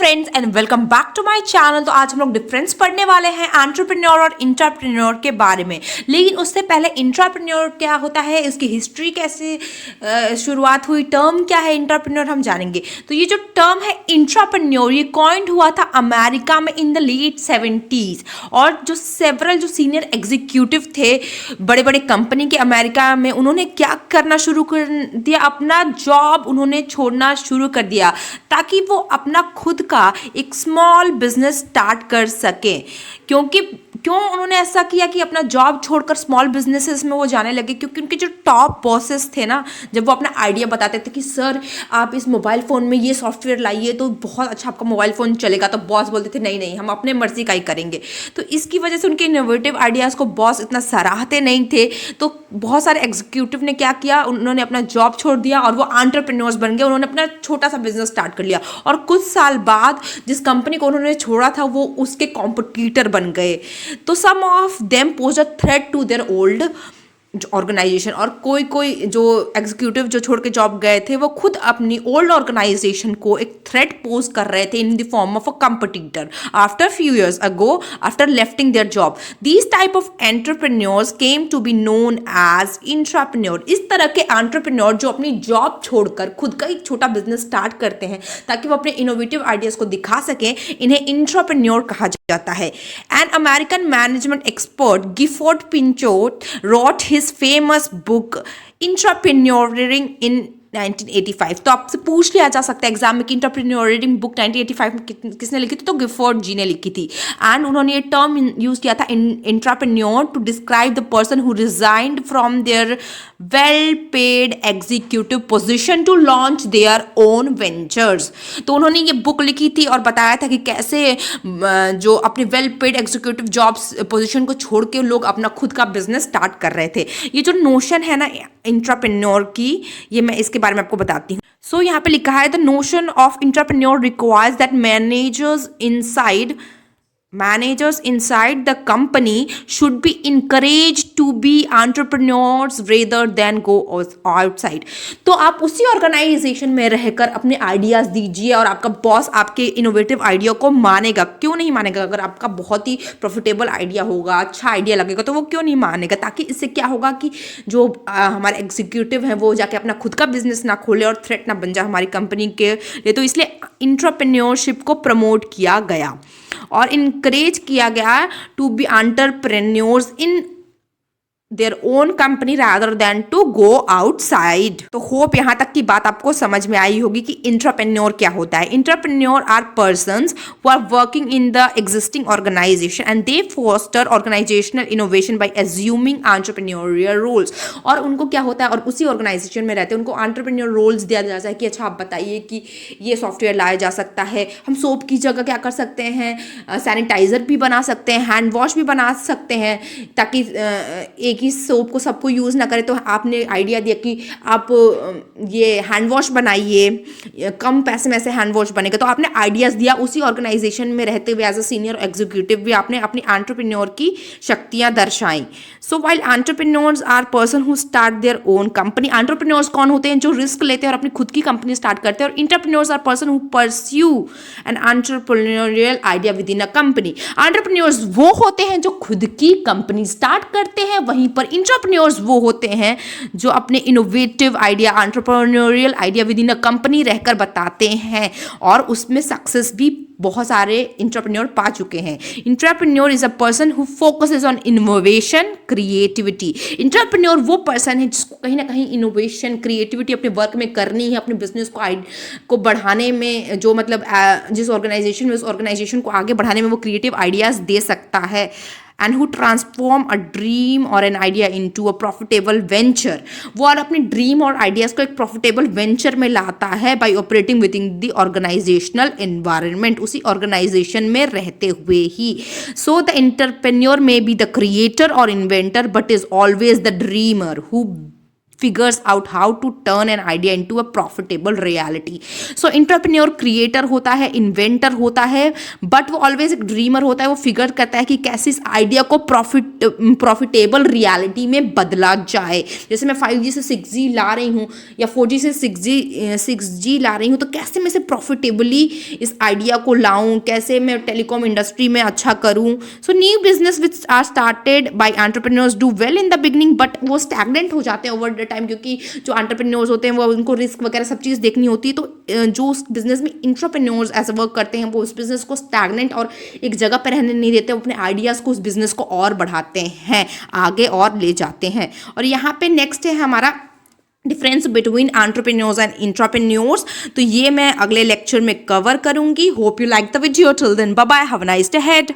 Friends and welcome back to my channel. तो आज हम लोग डिफरेंस पढ़ने वाले हैं एंटरप्रेन्योर और इंट्राप्रेन्योर के बारे में। लेकिन उससे पहले इंट्राप्रेन्योर क्या होता है, इसकी हिस्ट्री कैसे शुरुआत हुई, टर्म क्या है इंट्राप्रेन्योर, हम जानेंगे। तो ये जो टर्म है इंट्राप्रेन्योर, ये कॉइंड हुआ था अमेरिका में इन द लेट 70s। और जो सेवरल जो सीनियर एग्जीक्यूटिव थे बड़े बड़े कंपनी के अमेरिका में, उन्होंने क्या करना शुरू कर दिया, अपना जॉब उन्होंने छोड़ना शुरू कर दिया ताकि वो अपना खुद का एक स्मॉल बिजनेस स्टार्ट कर सके। क्यों उन्होंने ऐसा किया कि अपना जॉब छोड़कर स्मॉल बिजनेसेस में वो जाने लगे? क्योंकि उनके जो टॉप बॉसेस थे ना, जब वो अपना आइडिया बताते थे कि सर आप इस मोबाइल फ़ोन में ये सॉफ्टवेयर लाइए तो बहुत अच्छा आपका मोबाइल फ़ोन चलेगा, तो बॉस बोलते थे नहीं नहीं हम अपने मर्जी का ही करेंगे। तो इसकी वजह से उनके इनोवेटिव आइडियाज़ को बॉस इतना सराहते नहीं थे। तो बहुत सारे एग्जीक्यूटिव ने क्या किया, उन्होंने अपना जॉब छोड़ दिया और वो एंटरप्रेन्योर्स बन गए। उन्होंने अपना छोटा सा बिजनेस स्टार्ट कर लिया और कुछ साल बाद जिस कंपनी को उन्होंने छोड़ा था वो उसके कॉम्पिटिटर बन गए। तो some of them pose a threat to their old organisation. और कोई जो एग्जीक्यूटिव जो छोड़ के जॉब गए थे वो खुद अपनी ओल्ड ऑर्गेनाइजेशन को एक थ्रेट पोज कर रहे थे in the form of a competitor after few years ago after lefting their job. These type of entrepreneurs came to be known as intrapreneur. इस तरह के एंटरप्रेन्योर जो अपनी जॉब छोड़कर खुद का एक छोटा बिजनेस स्टार्ट करते हैं ताकि वो अपने इनोवेटिव आइडियाज को दिखा सकें, इन्हें इंट्राप्रेन्योर कहा जाता है। An American management expert Gifford Pinchot wrote his famous book Intrapreneuring in 1985। तो आपसे पूछ लिया जा सकता है एग्जाम में कि इंटरप्रेन्योरिंग बुक 1985 में किसने लिखी थी? तो गिफोर्ड जी ने लिखी थी। एंड उन्होंने ये टर्म यूज किया था intrapreneur to describe the person who resigned from their well paid executive position to launch their own ventures. तो उन्होंने ये बुक लिखी थी और बताया था कि कैसे जो अपने well paid executive jobs position को छोड़ के लोग अपना खुद का बिजनेस स्टार्ट कर रहे थे। ये जो नोशन है ना इंट्राप्रेन्योर की, ये मैं इसके बारे में आपको बताती हूँ। सो यहाँ पे लिखा है the notion of intrapreneur requires that managers inside the company should be encouraged to be entrepreneurs rather than go outside। तो आप उसी ऑर्गेनाइजेशन में रहकर अपने आइडियाज दीजिए और आपका बॉस आपके इनोवेटिव आइडिया को मानेगा। क्यों नहीं मानेगा? अगर आपका बहुत ही प्रॉफिटेबल आइडिया होगा, अच्छा आइडिया लगेगा, तो वो क्यों नहीं मानेगा? ताकि इससे क्या होगा कि जो हमारे एग्जीक्यूटिव हैं वो जाके अपना खुद का बिजनेस ना खोले और थ्रेट ना बन जाए हमारी कंपनी के लिए। तो इसलिए इंट्राप्रेन्योरशिप को प्रमोट किया गया और इनकरेज किया गया to be entrepreneurs in their own company rather than to go outside. तो होप यहाँ तक की बात आपको समझ में आई होगी कि इंट्राप्रेन्योर क्या होता है। Intrapreneur are persons who are working in the existing organisation and they foster organisational innovation by assuming entrepreneurial roles. और उनको क्या होता है, और उसी ऑर्गेनाइजेशन में रहते हैं, उनको एंटरप्रेन्योर रोल्स दिया जाता है कि अच्छा आप बताइए कि ये सॉफ्टवेयर लाया जा सकता है, हम सोप की जगह क्या कर सकते हैं, सैनिटाइजर भी बना सकते हैं, हैंड वॉश भी बना सकते हैं, ताकि एक कि सोप को सबको यूज़ ना करे। तो आपने आइडिया दिया कि आप ये हैंड वॉश बनाइए, कम पैसे में ऐसे हैंड वॉश बनेगा। तो आपने आइडियाज़ दिया, उसी ऑर्गेनाइजेशन में रहते हुए एज अ सीनियर एग्जीक्यूटिव भी आपने अपनी एंटरप्रेन्योर की शक्तियाँ दर्शाई। So while entrepreneurs are person who start their own company. Entrepreneurs कौन होते हैं? जो रिस्क लेते हैं और अपनी खुद की कंपनी स्टार्ट करते हैं। और entrepreneurs are person who pursue an entrepreneurial idea within a company. Entrepreneurs वो होते हैं जो खुद की कंपनी स्टार्ट करते हैं, वहीं पर इंट्राप्रेन्योर्स वो होते हैं जो अपने innovative idea, entrepreneurial idea within a company रहकर बताते हैं और उसमें सक्सेस भी बहुत सारे इंट्राप्रेन्योर पा चुके हैं। Intrapreneur is a person who focuses on innovation creativity. Intrapreneur वो पर्सन है जिसको कहीं ना कहीं इनोवेशन क्रिएटिविटी अपने वर्क में करनी है, अपने बिजनेस को बढ़ाने में, जो मतलब जिस ऑर्गेनाइजेशन में उस ऑर्गेनाइजेशन को आगे बढ़ाने में वो क्रिएटिव आइडियाज दे सकता है। And who transform a dream और an idea into a profitable venture. वो और अपने ड्रीम और आइडियाज़ को एक प्रॉफिटेबल वेंचर में लाता है by operating within the organisational environment, उसी ऑर्गेनाइजेशन में रहते हुए ही। So the entrepreneur may be the creator और inventor but is always the dreamer who figures out how to turn an idea into a profitable reality. So entrepreneur creator होता है, inventor होता है, but वो always एक dreamer होता है. वो figure करता है कि कैसे इस idea को profitable reality में बदला जाए. जैसे मैं 5G से 6G ला रही हूँ या 4G से 6G ला रही हूँ, तो कैसे मैं इसे profitably इस idea को लाऊं, कैसे मैं टेलीकॉम इंडस्ट्री में अच्छा करूं. So new business which are started by entrepreneurs do well in the beginning, but वो स्टैग्नेंट हो जाते हैं ओवर द टाइम, क्योंकि जो एंटरप्रेन्योर्स होते हैं वो उनको रिस्क वगैरह सब चीज़ देखनी होती है. तो जो उस बिजनेस में इंट्राप्रेन्योर्स ऐसे वर्क करते हैं वो उस बिजनेस को स्टैग्नेंट और एक जगह पर रहने नहीं देते, वो अपने आइडियाज़ को उस बिजनेस को और बढ़ाते हैं, आगे और ले जाते हैं. और यहाँ पे नेक्स्ट है हमारा difference between entrepreneurs and intrapreneurs. तो ये मैं अगले लेक्चर में कवर करूंगी. Hope you like the video. Till then bye bye, have a nice day ahead.